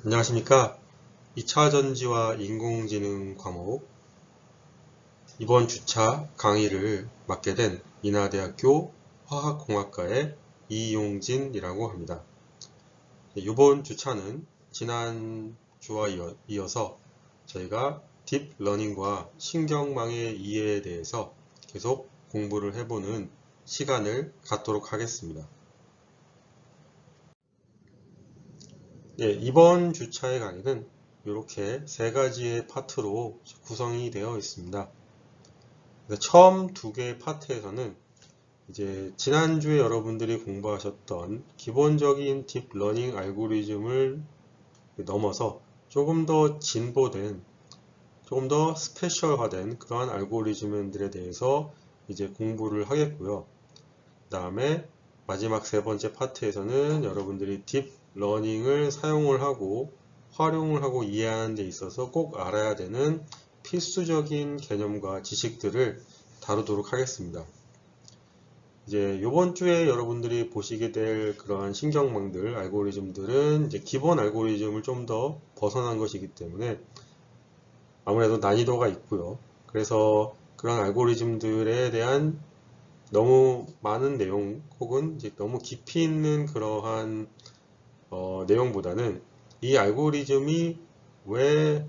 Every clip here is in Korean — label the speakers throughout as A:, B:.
A: 안녕하십니까. 2차 전지와 인공지능 과목 이번 주차 강의를 맡게 된 인하대학교 화학공학과의 이용진이라고 합니다. 이번 주차는 지난 주와 이어서 저희가 딥러닝과 신경망의 이해에 대해서 계속 공부를 해보는 시간을 갖도록 하겠습니다. 이번 주차의 강의는 이렇게 세 가지의 파트로 구성이 되어 있습니다. 처음 두 개의 파트에서는 이제 지난주에 여러분들이 공부하셨던 기본적인 딥러닝 알고리즘을 넘어서 조금 더 진보된, 조금 더 스페셜화된 그러한 알고리즘들에 대해서 이제 공부를 하겠고요. 그 다음에 마지막 세 번째 파트에서는 여러분들이 딥러닝을 사용을 하고 활용을 하고 이해하는 데 있어서 꼭 알아야 되는 필수적인 개념과 지식들을 다루도록 하겠습니다. 이제 이번 주에 여러분들이 보시게 될 그러한 신경망들, 알고리즘들은 이제 기본 알고리즘을 좀 더 벗어난 것이기 때문에 아무래도 난이도가 있고요. 그래서 그런 알고리즘들에 대한 너무 많은 내용 혹은 이제 너무 깊이 있는 그러한 내용보다는 이 알고리즘이 왜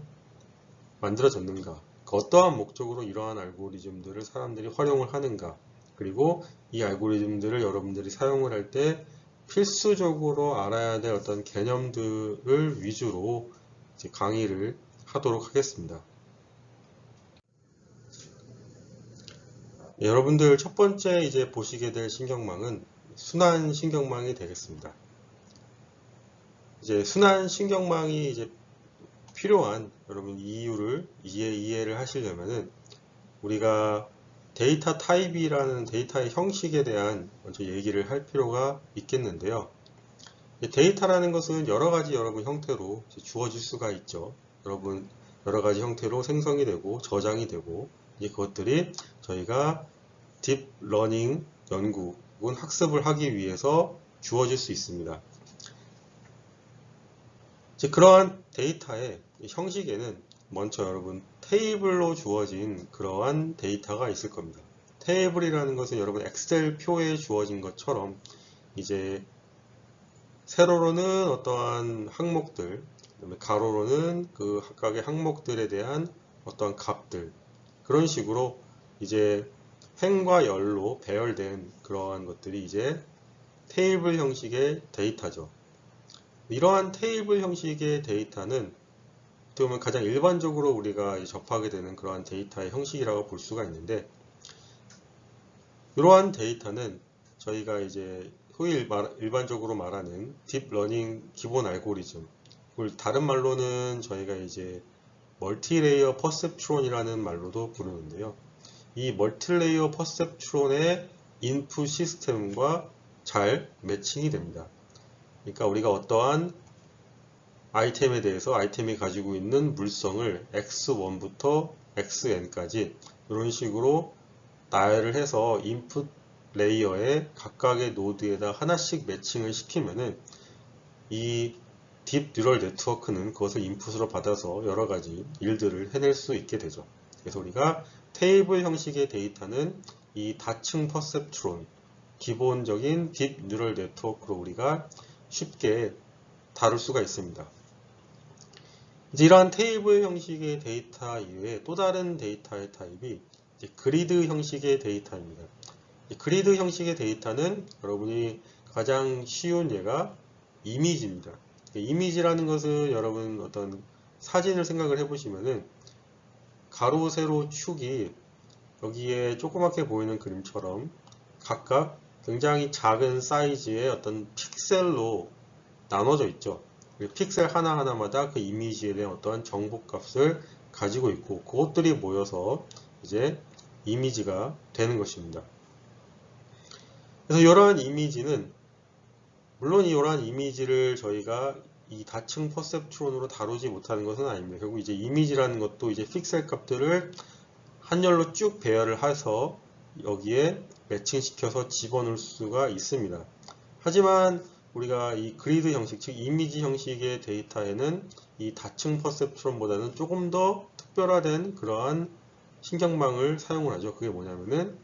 A: 만들어졌는가, 어떠한 목적으로 이러한 알고리즘들을 사람들이 활용을 하는가, 그리고 이 알고리즘들을 여러분들이 사용을 할 때 필수적으로 알아야 될 어떤 개념들을 위주로 이제 강의를 하도록 하겠습니다. 여러분들 첫 번째 이제 보시게 될 신경망은 순환 신경망이 되겠습니다. 이제 순환 신경망이 이제 필요한 여러분 이유를 이해를 하시려면은 우리가 데이터 타입이라는 데이터의 형식에 대한 먼저 얘기를 할 필요가 있겠는데요. 데이터라는 것은 여러 가지 여러분 형태로 주어질 수가 있죠. 여러분 여러 가지 형태로 생성이 되고 저장이 되고 이제 그것들이 저희가 딥러닝 연구 혹은 학습을 하기 위해서 주어질 수 있습니다. 그러한 데이터의 형식에는 먼저 여러분 테이블로 주어진 그러한 데이터가 있을 겁니다. 테이블이라는 것은 여러분 엑셀 표에 주어진 것처럼 이제 세로로는 어떠한 항목들, 그다음에 가로로는 그 각각의 항목들에 대한 어떠한 값들, 그런 식으로 이제 행과 열로 배열된 그러한 것들이 이제 테이블 형식의 데이터죠. 이러한 테이블 형식의 데이터는 어떻게 보면 가장 일반적으로 우리가 접하게 되는 그러한 데이터의 형식이라고 볼 수가 있는데, 이러한 데이터는 저희가 이제 소위 일반적으로 말하는 딥러닝 기본 알고리즘, 다른 말로는 저희가 이제 멀티레이어 퍼셉트론이라는 말로도 부르는데요. 이 멀티레이어 퍼셉트론의 인풋 시스템과 잘 매칭이 됩니다. 그러니까 우리가 어떠한 아이템에 대해서 아이템이 가지고 있는 물성을 x1부터 xn까지 이런 식으로 나열을 해서 인풋 레이어의 각각의 노드에다 하나씩 매칭을 시키면은 이 딥 뉴럴 네트워크는 그것을 인풋으로 받아서 여러 가지 일들을 해낼 수 있게 되죠. 그래서 우리가 테이블 형식의 데이터는 이 다층 퍼셉트론, 기본적인 딥 뉴럴 네트워크로 우리가 쉽게 다룰 수가 있습니다. 이제 이러한 테이블 형식의 데이터 이외에 또 다른 데이터의 타입이 그리드 형식의 데이터입니다. 그리드 형식의 데이터는 여러분이 가장 쉬운 예가 이미지입니다. 이미지라는 것은 여러분 어떤 사진을 생각을 해보시면은 가로, 세로, 축이 여기에 조그맣게 보이는 그림처럼 각각 굉장히 작은 사이즈의 어떤 픽셀로 나눠져 있죠. 픽셀 하나하나마다 그 이미지에 대한 어떠한 정보값을 가지고 있고 그것들이 모여서 이제 이미지가 되는 것입니다. 그래서 이러한 이미지는 물론 이러한 이미지를 저희가 이 다층 퍼셉트론으로 다루지 못하는 것은 아닙니다. 결국 이제 이미지라는 것도 이제 픽셀 값들을 한열로 쭉 배열을 해서 여기에 매칭시켜서 집어넣을 수가 있습니다. 하지만 우리가 이 그리드 형식, 즉 이미지 형식의 데이터에는 이 다층 퍼셉트론보다는 조금 더 특별화된 그러한 신경망을 사용을 하죠. 그게 뭐냐면은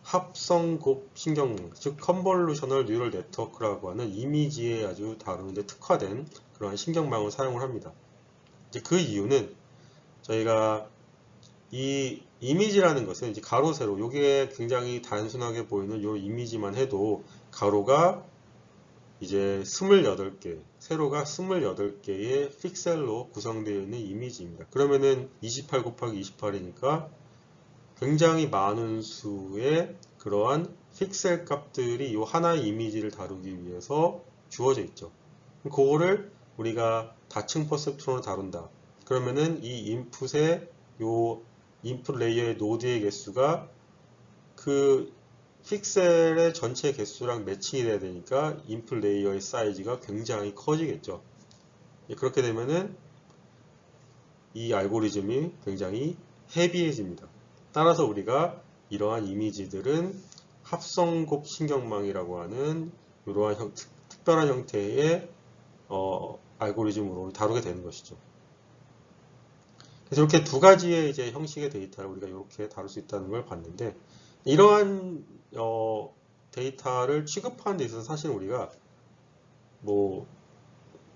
A: 합성곱 신경망, 즉 컨볼루셔널 뉴럴 네트워크라고 하는 이미지에 아주 다루는데 특화된 그러한 신경망을 사용을 합니다. 이제 그 이유는 저희가 이 이미지라는 것은 이제 가로, 세로, 이게 굉장히 단순하게 보이는 이 이미지만 해도 가로가 이제 28개, 세로가 28개의 픽셀로 구성되어 있는 이미지입니다. 그러면은 28 곱하기 28이니까 굉장히 많은 수의 그러한 픽셀 값들이 이 하나의 이미지를 다루기 위해서 주어져 있죠. 그거를 우리가 다층 퍼셉트론으로 다룬다. 그러면은 이 인풋의 요 인풋 레이어의 노드의 개수가 그 픽셀의 전체 개수랑 매칭이 돼야 되니까 인풋 레이어의 사이즈가 굉장히 커지겠죠. 그렇게 되면은 이 알고리즘이 굉장히 헤비해집니다. 따라서 우리가 이러한 이미지들은 합성곱 신경망이라고 하는 이러한 특별한 형태의 알고리즘으로 다루게 되는 것이죠. 그래서 이렇게 두 가지의 이제 형식의 데이터를 우리가 이렇게 다룰 수 있다는 걸 봤는데, 이러한 데이터를 취급하는 데 있어서 사실 우리가 뭐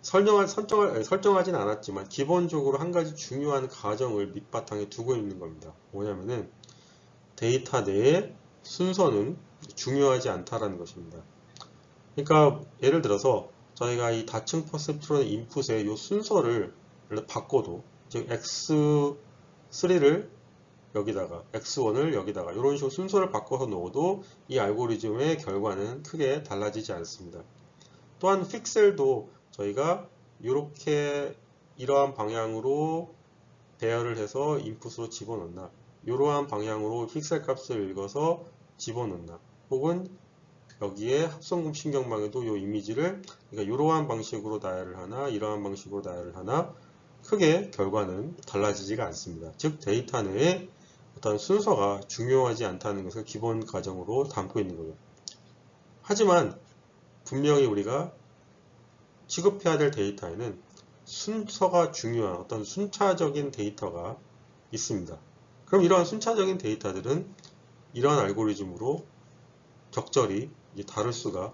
A: 설정하진 않았지만 기본적으로 한 가지 중요한 가정을 밑바탕에 두고 있는 겁니다. 뭐냐면은 데이터 내의 순서는 중요하지 않다라는 것입니다. 그러니까 예를 들어서 저희가 이 다층 퍼셉트론 인풋의 이 순서를 바꿔도, 즉 X3를 여기다가 X1을 여기다가 이런 식으로 순서를 바꿔서 넣어도 이 알고리즘의 결과는 크게 달라지지 않습니다. 또한 픽셀도 저희가 이렇게 이러한 방향으로 배열을 해서 인풋으로 집어넣나, 이러한 방향으로 픽셀 값을 읽어서 집어넣나, 혹은 여기에 합성곱 신경망에도 이 이미지를 그러니까 이러한 방식으로 나열을 하나 이러한 방식으로 나열을 하나 크게 결과는 달라지지가 않습니다. 즉 데이터 내에 어떤 순서가 중요하지 않다는 것을 기본 가정으로 담고 있는 거죠. 하지만 분명히 우리가 취급해야 될 데이터에는 순서가 중요한 어떤 순차적인 데이터가 있습니다. 그럼 이러한 순차적인 데이터들은 이러한 알고리즘으로 적절히 다룰 수가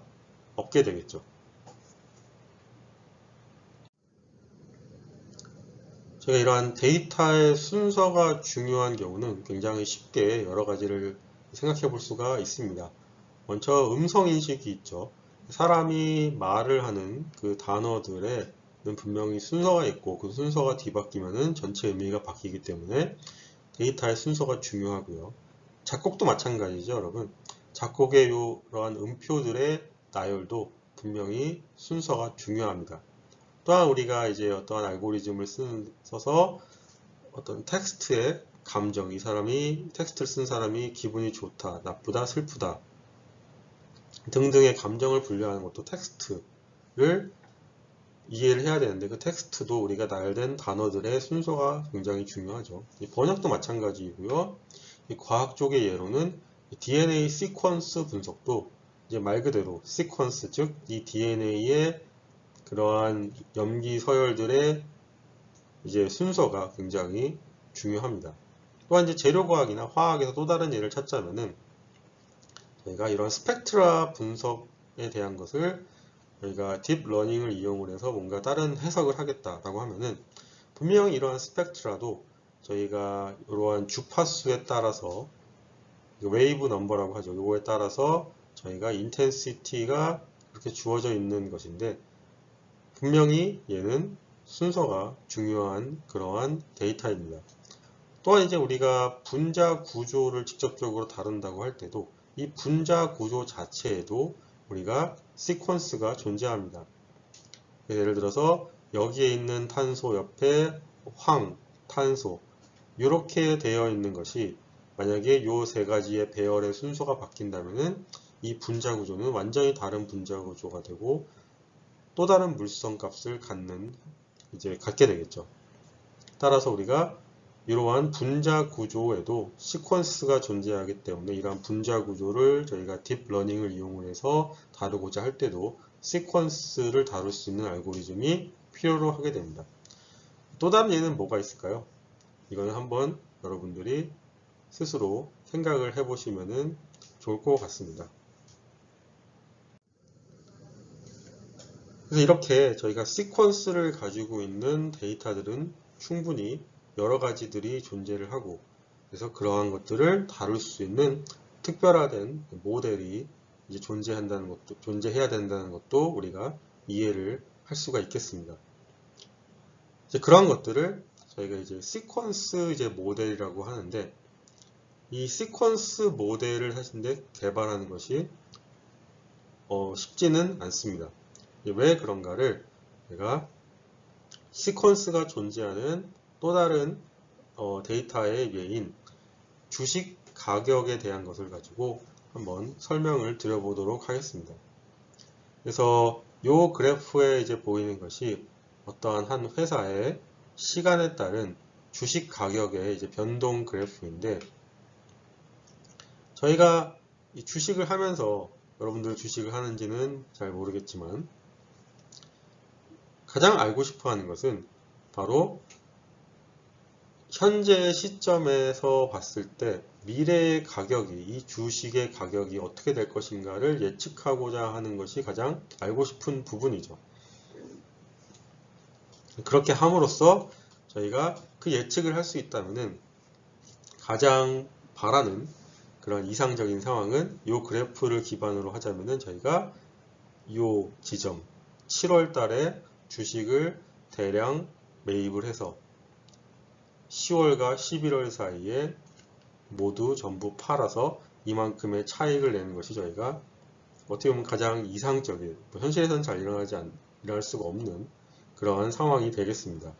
A: 없게 되겠죠. 제가 이러한 데이터의 순서가 중요한 경우는 굉장히 쉽게 여러 가지를 생각해 볼 수가 있습니다. 먼저 음성인식이 있죠. 사람이 말을 하는 그 단어들에는 분명히 순서가 있고 그 순서가 뒤바뀌면은 전체 의미가 바뀌기 때문에 데이터의 순서가 중요하고요. 작곡도 마찬가지죠, 여러분. 작곡의 이러한 음표들의 나열도 분명히 순서가 중요합니다. 또한 우리가 이제 어떠한 알고리즘을 써서 어떤 텍스트의 감정, 이 사람이 텍스트를 쓴 사람이 기분이 좋다, 나쁘다, 슬프다 등등의 감정을 분류하는 것도 텍스트를 이해를 해야 되는데 그 텍스트도 우리가 나열된 단어들의 순서가 굉장히 중요하죠. 번역도 마찬가지이고요. 과학 쪽의 예로는 DNA 시퀀스 분석도 이제 말 그대로 시퀀스, 즉 이 DNA의 그러한 염기 서열들의 이제 순서가 굉장히 중요합니다. 또한 이제 재료과학이나 화학에서 또 다른 예를 찾자면은 저희가 이런 스펙트라 분석에 대한 것을 저희가 딥러닝을 이용을 해서 뭔가 다른 해석을 하겠다라고 하면은 분명히 이러한 스펙트라도 저희가 이러한 주파수에 따라서 웨이브 넘버라고 하죠. 이거에 따라서 저희가 인텐시티가 이렇게 주어져 있는 것인데 분명히 얘는 순서가 중요한 그러한 데이터입니다. 또한 이제 우리가 분자 구조를 직접적으로 다룬다고 할 때도 이 분자 구조 자체에도 우리가 시퀀스가 존재합니다. 예를 들어서 여기에 있는 탄소 옆에 황, 탄소 이렇게 되어 있는 것이 만약에 이 세 가지의 배열의 순서가 바뀐다면은 이 분자 구조는 완전히 다른 분자 구조가 되고 또 다른 물성 값을 갖게 되겠죠. 따라서 우리가 이러한 분자 구조에도 시퀀스가 존재하기 때문에 이러한 분자 구조를 저희가 딥러닝을 이용해서 다루고자 할 때도 시퀀스를 다룰 수 있는 알고리즘이 필요로 하게 됩니다. 또 다른 예는 뭐가 있을까요? 이거는 한번 여러분들이 스스로 생각을 해보시면 좋을 것 같습니다. 그래서 이렇게 저희가 시퀀스를 가지고 있는 데이터들은 충분히 여러 가지들이 존재를 하고, 그래서 그러한 것들을 다룰 수 있는 특별화된 모델이 이제 존재해야 된다는 것도 우리가 이해를 할 수가 있겠습니다. 이제 그러한 것들을 저희가 이제 시퀀스 이제 모델이라고 하는데, 이 시퀀스 모델을 하신데 개발하는 것이 쉽지는 않습니다. 왜 그런가를 제가 시퀀스가 존재하는 또 다른 데이터의 예인 주식 가격에 대한 것을 가지고 한번 설명을 드려보도록 하겠습니다. 그래서 이 그래프에 이제 보이는 것이 어떠한 한 회사의 시간에 따른 주식 가격의 이제 변동 그래프인데, 저희가 이 주식을 하면서 여러분들 주식을 하는지는 잘 모르겠지만 가장 알고 싶어 하는 것은 바로 현재 시점에서 봤을 때 미래의 가격이, 이 주식의 가격이 어떻게 될 것인가를 예측하고자 하는 것이 가장 알고 싶은 부분이죠. 그렇게 함으로써 저희가 그 예측을 할 수 있다면 가장 바라는 그런 이상적인 상황은 이 그래프를 기반으로 하자면 저희가 이 지점 7월 달에 주식을 대량 매입을 해서 10월과 11월 사이에 모두 전부 팔아서 이만큼의 차익을 내는 것이 저희가 어떻게 보면 가장 이상적인, 현실에서는 잘 일어날 수가 없는 그러한 상황이 되겠습니다.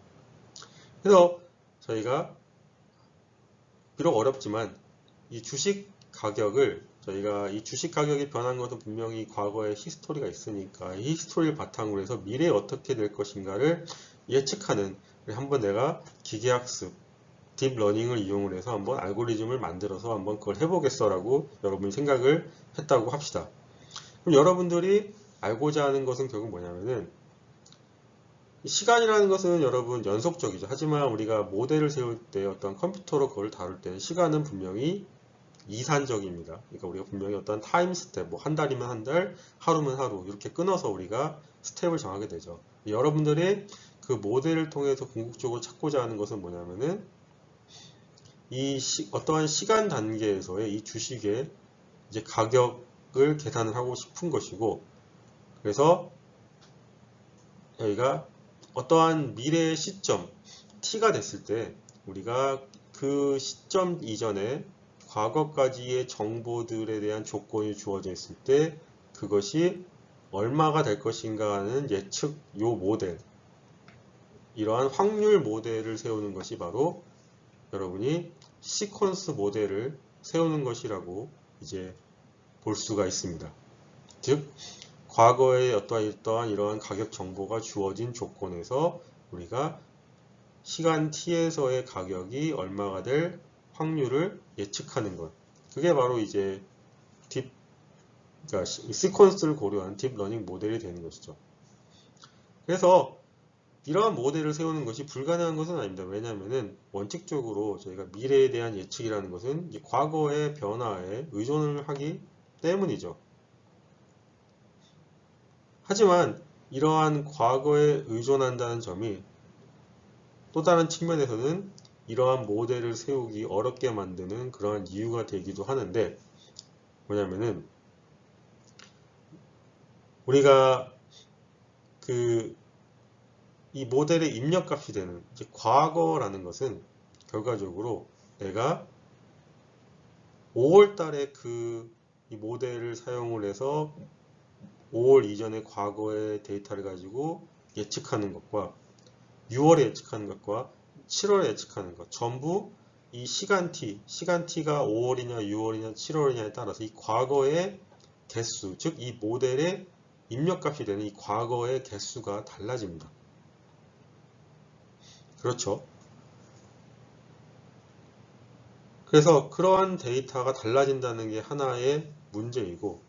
A: 그래서 저희가 비록 어렵지만 이 주식 가격을 저희가 이 주식 가격이 변한 것은 분명히 과거의 히스토리가 있으니까 이 히스토리를 바탕으로 해서 미래에 어떻게 될 것인가를 예측하는, 한번 내가 기계학습 딥러닝을 이용을 해서 한번 알고리즘을 만들어서 한번 그걸 해보겠어 라고 여러분이 생각을 했다고 합시다. 그럼 여러분들이 알고자 하는 것은 결국 뭐냐면은 시간이라는 것은 여러분 연속적이죠. 하지만 우리가 모델을 세울 때 어떤 컴퓨터로 그걸 다룰 때는 시간은 분명히 이산적입니다. 그러니까 우리가 분명히 어떤 타임 스텝, 뭐 한 달이면 한 달, 하루면 하루 이렇게 끊어서 우리가 스텝을 정하게 되죠. 여러분들이 그 모델을 통해서 궁극적으로 찾고자 하는 것은 뭐냐면은 어떠한 시간 단계에서의 이 주식의 이제 가격을 계산을 하고 싶은 것이고, 그래서 저희가 어떠한 미래의 시점 t가 됐을 때 우리가 그 시점 이전에 과거까지의 정보들에 대한 조건이 주어져 있을 때 그것이 얼마가 될 것인가 하는 예측 요 모델, 이러한 확률 모델을 세우는 것이 바로 여러분이 시퀀스 모델을 세우는 것이라고 이제 볼 수가 있습니다. 즉 과거에 어떠한 이러한 가격 정보가 주어진 조건에서 우리가 시간 t에서의 가격이 얼마가 될 확률을 예측하는 것, 그게 바로 이제 그러니까 시퀀스를 고려한 딥러닝 모델이 되는 것이죠. 그래서 이러한 모델을 세우는 것이 불가능한 것은 아닙니다. 왜냐하면 원칙적으로 저희가 미래에 대한 예측이라는 것은 과거의 변화에 의존을 하기 때문이죠. 하지만 이러한 과거에 의존한다는 점이 또 다른 측면에서는 이러한 모델을 세우기 어렵게 만드는 그러한 이유가 되기도 하는데, 뭐냐면은 우리가 이 모델의 입력값이 되는 과거라는 것은 결과적으로 내가 5월 달에 이 모델을 사용을 해서 5월 이전의 과거의 데이터를 가지고 예측하는 것과 6월에 예측하는 것과 7월에 예측하는 것, 전부 이 시간 t가 5월이냐 6월이냐 7월이냐에 따라서 이 과거의 개수, 즉 이 모델의 입력값이 되는 이 과거의 개수가 달라집니다. 그렇죠. 그래서 그러한 데이터가 달라진다는 게 하나의 문제이고,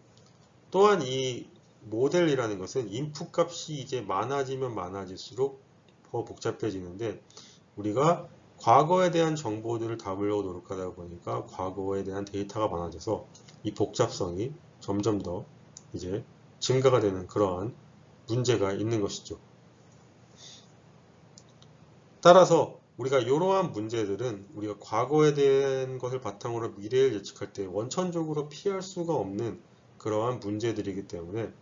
A: 또한 이 모델이라는 것은 인풋 값이 이제 많아지면 많아질수록 더 복잡해지는데, 우리가 과거에 대한 정보들을 담으려고 노력하다 보니까 과거에 대한 데이터가 많아져서 이 복잡성이 점점 더 이제 증가가 되는 그러한 문제가 있는 것이죠. 따라서 우리가 이러한 문제들은 우리가 과거에 대한 것을 바탕으로 미래를 예측할 때 원천적으로 피할 수가 없는 그러한 문제들이기 때문에,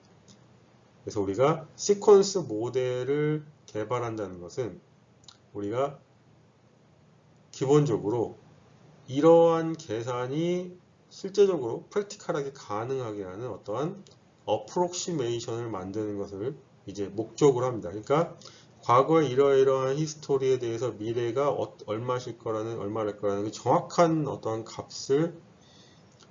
A: 그래서 우리가 시퀀스 모델을 개발한다는 것은 우리가 기본적으로 이러한 계산이 실제적으로 프랙티컬하게 가능하게 하는 어떠한 어프록시메이션을 만드는 것을 이제 목적으로 합니다. 그러니까 과거의 이러이러한 히스토리에 대해서 미래가 얼마일 거라는 그 정확한 어떠한 값을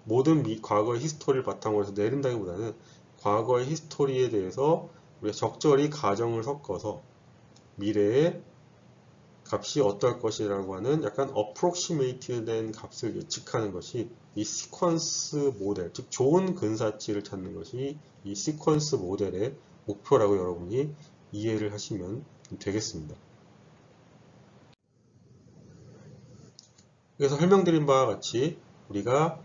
A: 모든 과거의 히스토리를 바탕으로 해서 내린다기보다는 과거의 히스토리에 대해서 우리가 적절히 가정을 섞어서 미래의 값이 어떨 것이라고 하는 약간 approximate 된 값을 예측하는 것이 이 시퀀스 모델, 즉 좋은 근사치를 찾는 것이 이 시퀀스 모델의 목표라고 여러분이 이해를 하시면 되겠습니다. 그래서 설명드린 바와 같이 우리가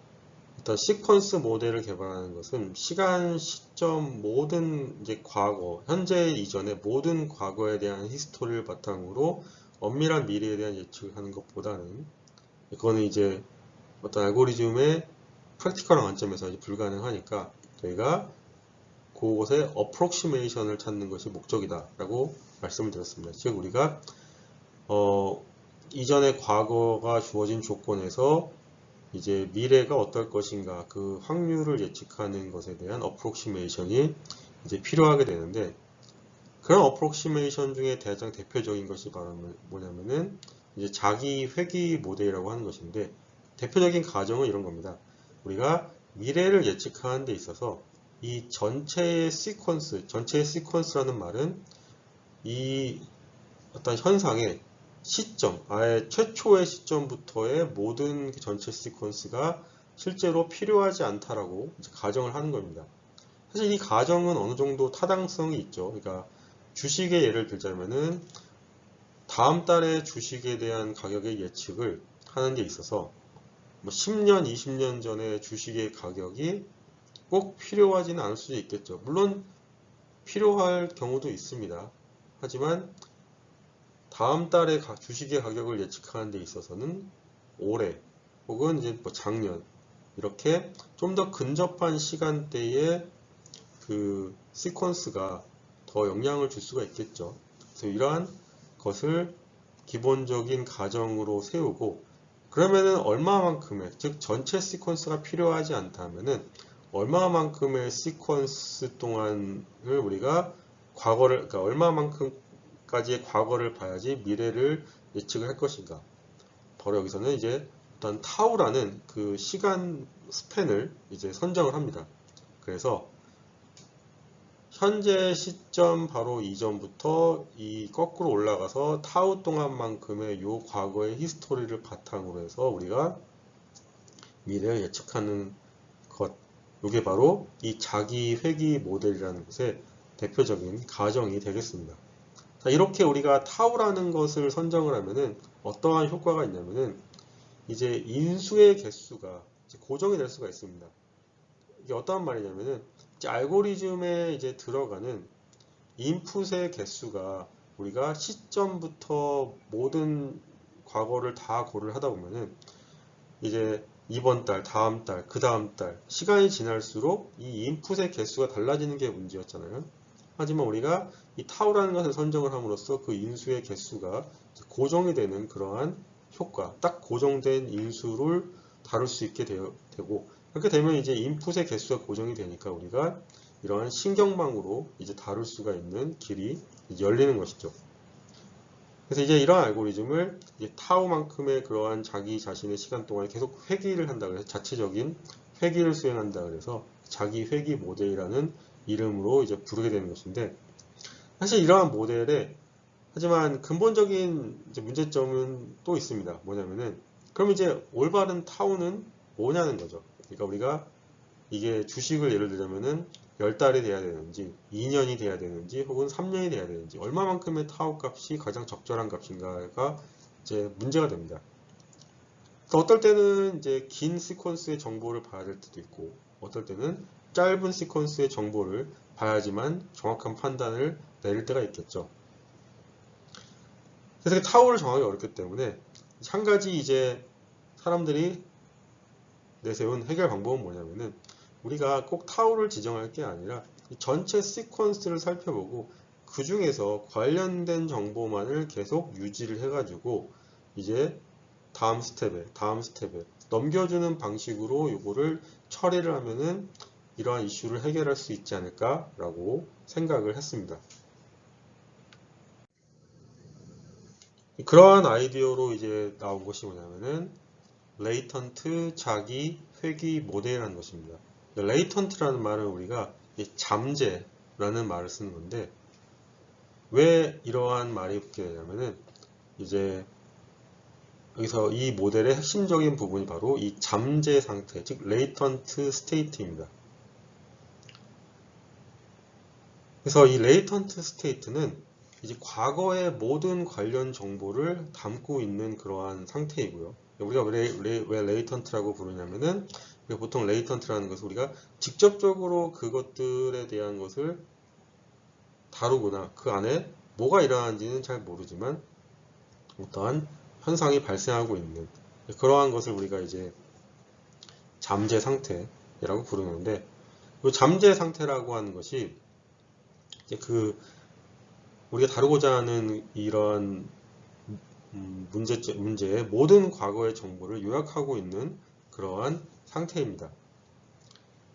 A: 어떤 시퀀스 모델을 개발하는 것은 시간, 시점, 모든 이제 과거, 현재 이전의 모든 과거에 대한 히스토리를 바탕으로 엄밀한 미래에 대한 예측을 하는 것보다는, 그거는 이제 어떤 알고리즘의 프랙티컬한 관점에서 이제 불가능하니까 저희가 그곳의 어프록시메이션을 찾는 것이 목적이다 라고 말씀을 드렸습니다. 즉 우리가 이전의 과거가 주어진 조건에서 이제 미래가 어떨 것인가 그 확률을 예측하는 것에 대한 어프록시메이션이 이제 필요하게 되는데, 그런 어프록시메이션 중에 가장 대표적인 것이 바로 뭐냐면은 이제 자기 회귀 모델이라고 하는 것인데, 대표적인 가정은 이런 겁니다. 우리가 미래를 예측하는 데 있어서 이 전체의 시퀀스라는 말은 이 어떤 현상의 시점, 아예 최초의 시점부터의 모든 전체 시퀀스가 실제로 필요하지 않다라고 이제 가정을 하는 겁니다. 사실 이 가정은 어느 정도 타당성이 있죠. 그러니까 주식의 예를 들자면은 다음 달에 주식에 대한 가격의 예측을 하는 데 있어서 뭐 10년, 20년 전에 주식의 가격이 꼭 필요하지는 않을 수도 있겠죠. 물론 필요할 경우도 있습니다. 하지만 다음 달에 주식의 가격을 예측하는 데 있어서는 올해 혹은 이제 뭐 작년 이렇게 좀 더 근접한 시간대에 그 시퀀스가 더 영향을 줄 수가 있겠죠. 그래서 이러한 것을 기본적인 가정으로 세우고, 그러면은 얼마만큼의, 즉 전체 시퀀스가 필요하지 않다면은 얼마만큼의 시퀀스 동안을 우리가 그러니까 얼마만큼까지의 과거를 봐야지 미래를 예측을 할 것인가. 바로 여기서는 이제 어떤 타우라는 그 시간 스팬을 이제 선정을 합니다. 그래서 현재 시점 바로 이전부터 이 거꾸로 올라가서 타우 동안만큼의 요 과거의 히스토리를 바탕으로 해서 우리가 미래를 예측하는 것, 이게 바로 이 자기 회귀 모델이라는 것의 대표적인 가정이 되겠습니다. 자, 이렇게 우리가 타우라는 것을 선정을 하면은 어떠한 효과가 있냐면은 이제 인수의 개수가 이제 고정이 될 수가 있습니다. 이게 어떠한 말이냐면은 이제 알고리즘에 이제 들어가는 인풋의 개수가 우리가 시점부터 모든 과거를 다 고려를 하다 보면은 이제 이번 달, 다음 달, 그 다음 달 시간이 지날수록 이 인풋의 개수가 달라지는 게 문제였잖아요. 하지만 우리가 이 타우라는 것을 선정을 함으로써 그 인수의 개수가 고정이 되는 그러한 효과, 딱 고정된 인수를 다룰 수 있게 되고, 그렇게 되면 이제 인풋의 개수가 고정이 되니까 우리가 이러한 신경망으로 이제 다룰 수가 있는 길이 열리는 것이죠. 그래서 이제 이러한 알고리즘을 이제 타우만큼의 그러한 자기 자신의 시간 동안에 계속 회귀를 한다 그래서 자체적인 회귀를 수행한다 그래서 자기 회귀 모델이라는 이름으로 이제 부르게 되는 것인데, 사실 이러한 모델에 하지만 근본적인 이제 문제점은 또 있습니다. 뭐냐면은 그럼 이제 올바른 타우는 뭐냐는 거죠. 그러니까 우리가 이게 주식을 예를 들자면은 10달이 돼야 되는지, 2년이 돼야 되는지, 혹은 3년이 돼야 되는지, 얼마만큼의 타우 값이 가장 적절한 값인가가 이제 문제가 됩니다. 어떨 때는 이제 긴 시퀀스의 정보를 봐야 될 때도 있고, 어떨 때는 짧은 시퀀스의 정보를 봐야지만 정확한 판단을 내릴 때가 있겠죠. 그래서 타우를 정하기 어렵기 때문에 한 가지 이제 사람들이 내세운 해결 방법은 뭐냐면은 우리가 꼭 타우를 지정할 게 아니라 전체 시퀀스를 살펴보고 그 중에서 관련된 정보만을 계속 유지를 해가지고 이제 다음 스텝에 넘겨주는 방식으로 이거를 처리를 하면은 이러한 이슈를 해결할 수 있지 않을까라고 생각을 했습니다. 그러한 아이디어로 이제 나온 것이 뭐냐면은 레이턴트 자기 회귀 모델이라는 것입니다. 레이턴트라는 말은 우리가 잠재라는 말을 쓰는 건데 왜 이러한 말이 붙게 되냐면은 이제 여기서 이 모델의 핵심적인 부분이 바로 이 잠재 상태, 즉 레이턴트 스테이트입니다. 그래서 이 레이턴트 스테이트는 이제 과거의 모든 관련 정보를 담고 있는 그러한 상태이고요. 우리가 왜 레이턴트라고 부르냐면은 보통 레이턴트라는 것은 우리가 직접적으로 그것들에 대한 것을 다루거나 그 안에 뭐가 일어나는지는 잘 모르지만 어떠한 현상이 발생하고 있는 그러한 것을 우리가 이제 잠재 상태라고 부르는데 이 잠재 상태라고 하는 것이 이제 우리가 다루고자 하는 이런 문제의 모든 과거의 정보를 요약하고 있는 그러한 상태입니다.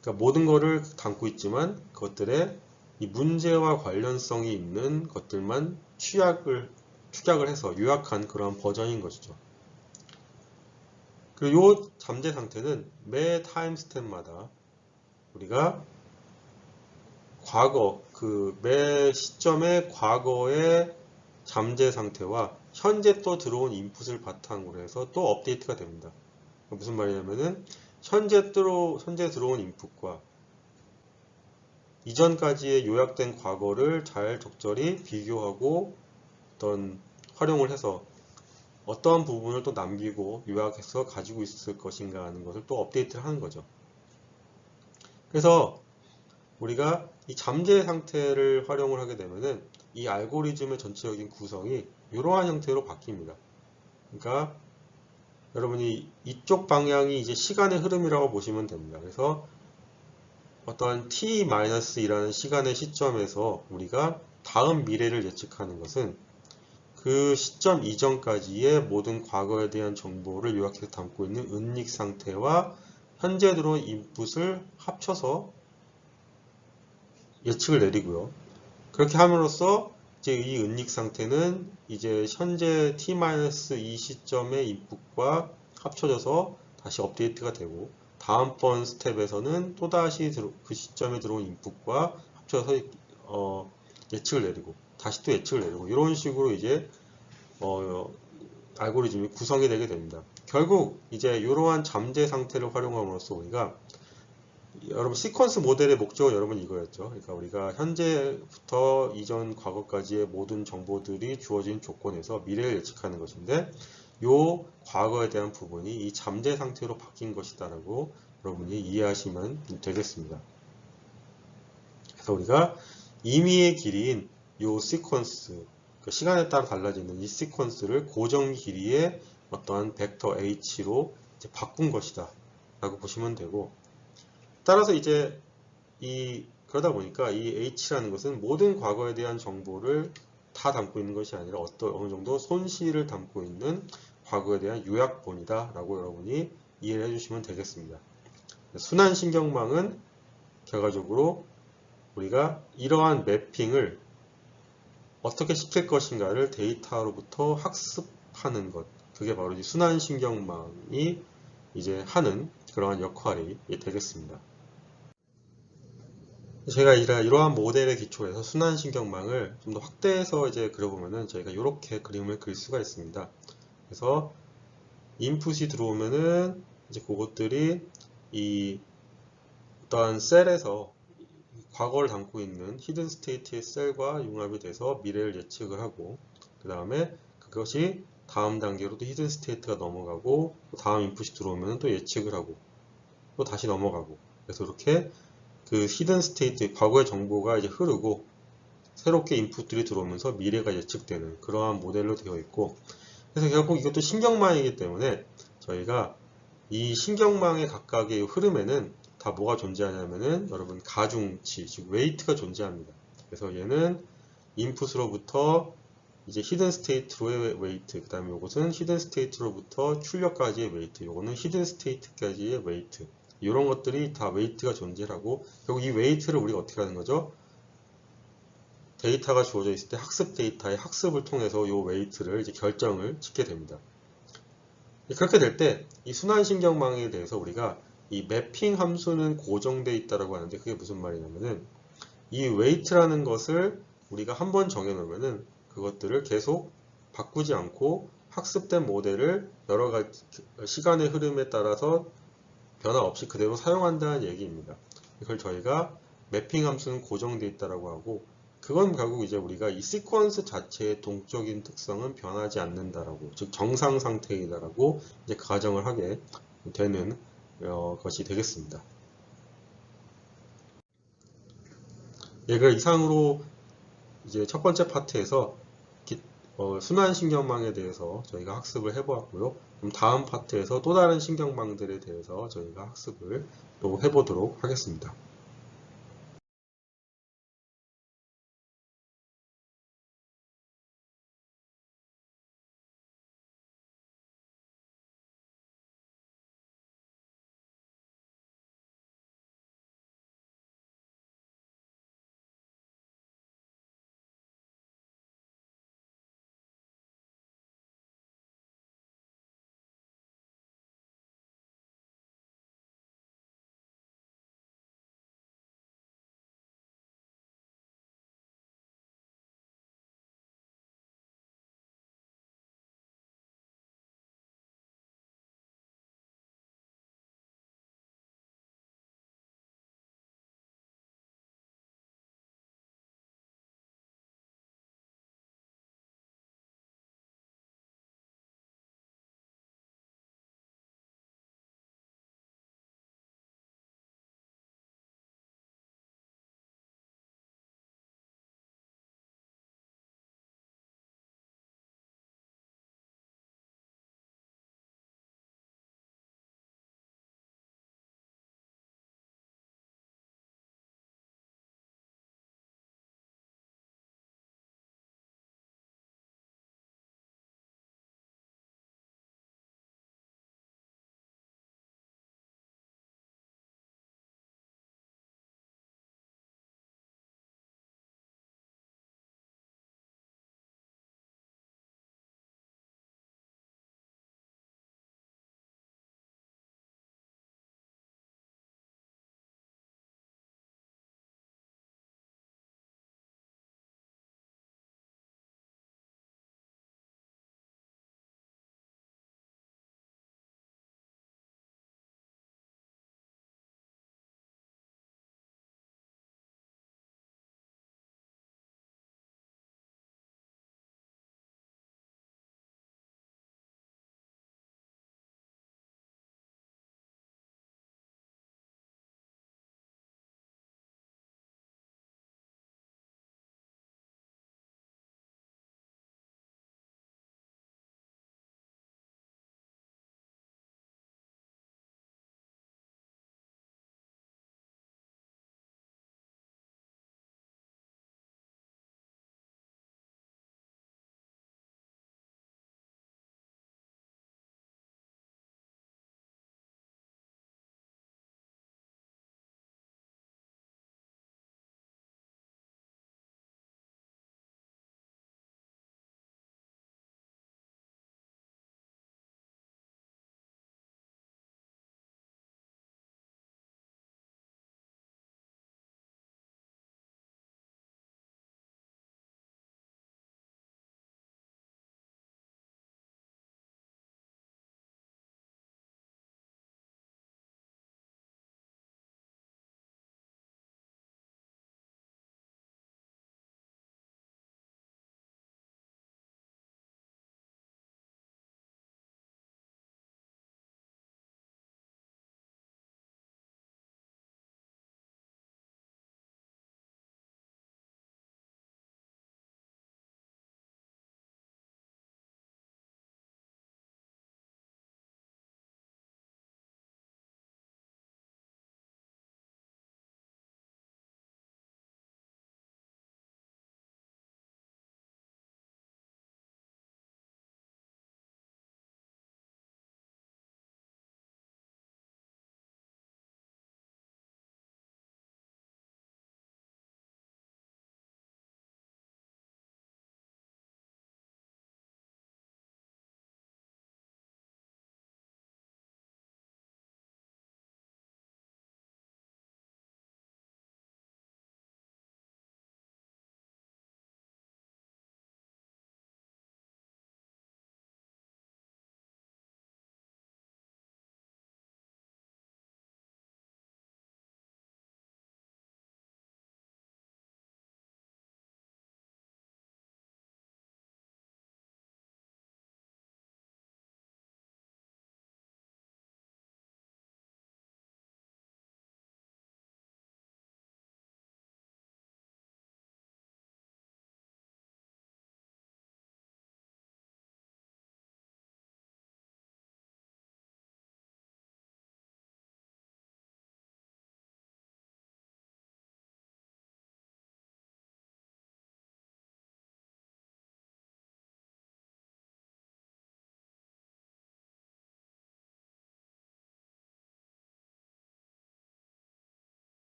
A: 그러니까 모든 것을 담고 있지만 그것들의 이 문제와 관련성이 있는 것들만 축약을 해서 요약한 그러한 버전인 것이죠. 그리고 이 잠재 상태는 매 타임 스텝마다 우리가 매 시점의 과거의 잠재 상태와 현재 또 들어온 인풋을 바탕으로 해서 또 업데이트가 됩니다. 무슨 말이냐면은 현재 들어온 인풋과 이전까지의 요약된 과거를 잘 적절히 비교하고 어떤 활용을 해서 어떠한 부분을 또 남기고 요약해서 가지고 있을 것인가 하는 것을 또 업데이트를 하는 거죠. 그래서 우리가 이 잠재 상태를 활용을 하게 되면은 이 알고리즘의 전체적인 구성이 이러한 형태로 바뀝니다. 그러니까 여러분이 이쪽 방향이 이제 시간의 흐름이라고 보시면 됩니다. 그래서 어떠한 t-2라는 시간의 시점에서 우리가 다음 미래를 예측하는 것은 그 시점 이전까지의 모든 과거에 대한 정보를 요약해서 담고 있는 은닉 상태와 현재 들어온 인풋을 합쳐서 예측을 내리고요. 그렇게 함으로써 이제 이 은닉 상태는 이제 현재 t-2 시점의 인풋과 합쳐져서 다시 업데이트가 되고 다음번 스텝에서는 또다시 그 시점에 들어온 인풋과 합쳐서 예측을 내리고 다시 또 예측을 내리고 이런 식으로 이제 알고리즘이 구성이 되게 됩니다. 결국 이제 이러한 잠재 상태를 활용함으로써 우리가 여러분 시퀀스 모델의 목적은 여러분 이거였죠. 그러니까 우리가 현재부터 이전 과거까지의 모든 정보들이 주어진 조건에서 미래를 예측하는 것인데 이 과거에 대한 부분이 이 잠재 상태로 바뀐 것이다라고 여러분이 이해하시면 되겠습니다. 그래서 우리가 임의의 길이인 이 시퀀스, 시간에 따라 달라지는 이 시퀀스를 고정 길이의 어떠한 벡터 h로 이제 바꾼 것이다 라고 보시면 되고, 따라서 이제 그러다 보니까 이 h라는 것은 모든 과거에 대한 정보를 다 담고 있는 것이 아니라 어느 정도 손실을 담고 있는 과거에 대한 요약본이다 라고 여러분이 이해를 해주시면 되겠습니다. 순환신경망은 결과적으로 우리가 이러한 매핑을 어떻게 시킬 것인가를 데이터로부터 학습하는 것, 그게 바로 이 순환신경망이 이제 하는 그러한 역할이 되겠습니다. 제가 이러한 모델의 기초에서 순환신경망을 좀 더 확대해서 이제 그려보면은 저희가 이렇게 그림을 그릴 수가 있습니다. 그래서 인풋이 들어오면은 이제 그것들이 이 어떠한 셀에서 과거를 담고 있는 히든 스테이트의 셀과 융합이 돼서 미래를 예측을 하고, 그 다음에 그것이 다음 단계로 또 히든 스테이트가 넘어가고, 또 다음 인풋이 들어오면 또 예측을 하고, 또 다시 넘어가고. 그래서 이렇게 그 히든 스테이트, 과거의 정보가 이제 흐르고, 새롭게 인풋들이 들어오면서 미래가 예측되는 그러한 모델로 되어 있고, 그래서 결국 이것도 신경망이기 때문에 저희가 이 신경망의 각각의 흐름에는 다 뭐가 존재하냐면은 여러분 가중치, 즉 웨이트가 존재합니다. 그래서 얘는 인풋으로부터 이제 히든 스테이트로의 웨이트, 그 다음에 이것은 히든 스테이트로부터 출력까지의 웨이트, 이거는 히든 스테이트까지의 웨이트, 이런 것들이 다 웨이트가 존재하고, 결국 이 웨이트를 우리가 어떻게 하는 거죠? 데이터가 주어져 있을 때 학습 데이터의 학습을 통해서 이 웨이트를 이제 결정을 짓게 됩니다. 그렇게 될 때 이 순환신경망에 대해서 우리가 이 매핑 함수는 고정되어 있다라고 하는데, 그게 무슨 말이냐면은 이 웨이트라는 것을 우리가 한번 정해 놓으면은 그것들을 계속 바꾸지 않고 학습된 모델을 여러 가지 시간의 흐름에 따라서 변화 없이 그대로 사용한다는 얘기입니다. 이걸 저희가 매핑 함수는 고정되어 있다라고 하고, 그건 결국 이제 우리가 이 시퀀스 자체의 동적인 특성은 변하지 않는다라고, 즉 정상 상태이다라고 이제 가정을 하게 되는 것이 되겠습니다. 예, 그 이상으로 이제 첫 번째 파트에서 순환신경망에 대해서 저희가 학습을 해보았고요. 그럼 다음 파트에서 또 다른 신경망들에 대해서 저희가 학습을 또 해보도록 하겠습니다.